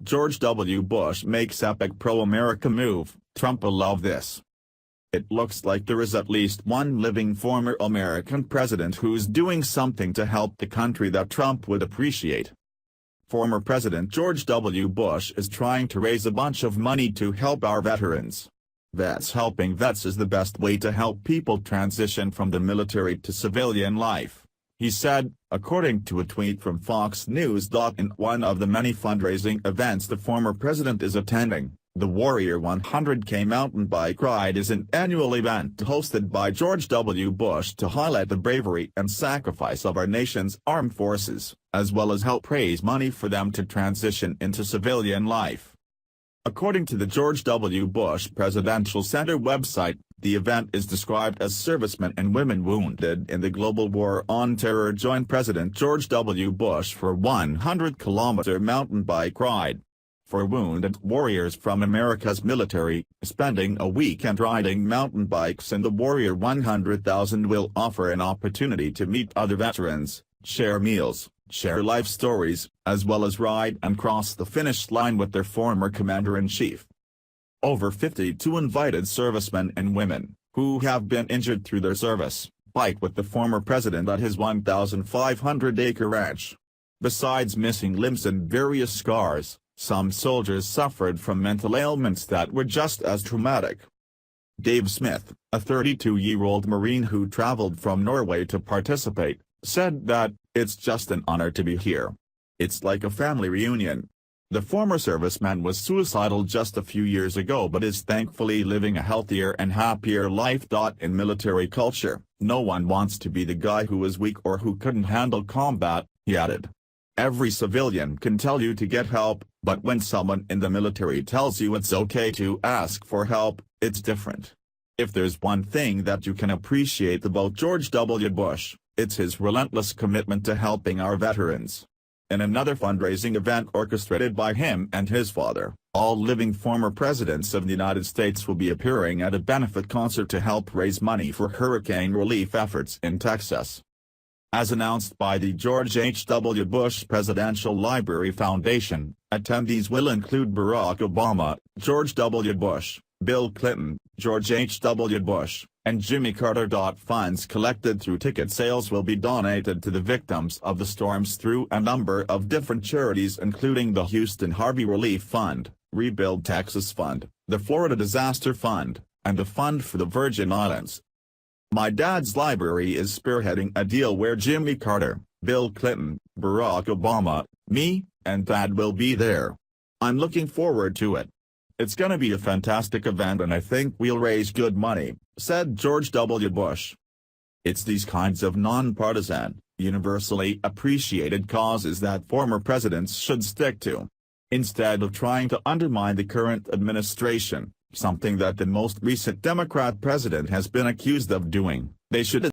George W. Bush makes epic pro-America move. Trump will love this. It looks like there is at least one living former American president who's doing something to help the country that Trump would appreciate. Former President George W. Bush is trying to raise a bunch of money to help our veterans. Vets helping vets is the best way to help people transition from the military to civilian life, he said, according to a tweet from Fox News. In one of the many fundraising events the former president is attending, the Warrior 100K Mountain Bike Ride is an annual event hosted by George W. Bush to highlight the bravery and sacrifice of our nation's armed forces, as well as help raise money for them to transition into civilian life. According to the George W. Bush Presidential Center website, the event is described as servicemen and women wounded in the global war on terror join President George W. Bush for 100-kilometer mountain bike ride. For wounded warriors from America's military, spending a weekend riding mountain bikes in the Warrior 100,000 will offer an opportunity to meet other veterans, share meals, share life stories, as well as ride and cross the finish line with their former commander-in-chief. Over 52 invited servicemen and women, who have been injured through their service, bike with the former president at his 1,500-acre ranch. Besides missing limbs and various scars, some soldiers suffered from mental ailments that were just as traumatic. Dave Smith, a 32-year-old Marine who traveled from Norway to participate, said that, "It's just an honor to be here. It's like a family reunion." The former serviceman was suicidal just a few years ago but is thankfully living a healthier and happier life. In military culture, no one wants to be the guy who was weak or who couldn't handle combat, he added. Every civilian can tell you to get help, but when someone in the military tells you it's okay to ask for help, it's different. If there's one thing that you can appreciate about George W. Bush, it's his relentless commitment to helping our veterans. In another fundraising event orchestrated by him and his father, all living former presidents of the United States will be appearing at a benefit concert to help raise money for hurricane relief efforts in Texas. As announced by the George H. W. Bush Presidential Library Foundation, attendees will include Barack Obama, George W. Bush, Bill Clinton, George H. W. Bush, and Jimmy Carter. Funds collected through ticket sales will be donated to the victims of the storms through a number of different charities including the Houston Harvey Relief Fund, Rebuild Texas Fund, the Florida Disaster Fund, and the Fund for the Virgin Islands. My dad's library is spearheading a deal where Jimmy Carter, Bill Clinton, Barack Obama, me, and Dad will be there. I'm looking forward to it. It's gonna be a fantastic event and I think we'll raise good money, said George W. Bush. It's these kinds of nonpartisan, universally appreciated causes that former presidents should stick to. Instead of trying to undermine the current administration, something that the most recent Democrat president has been accused of doing, they should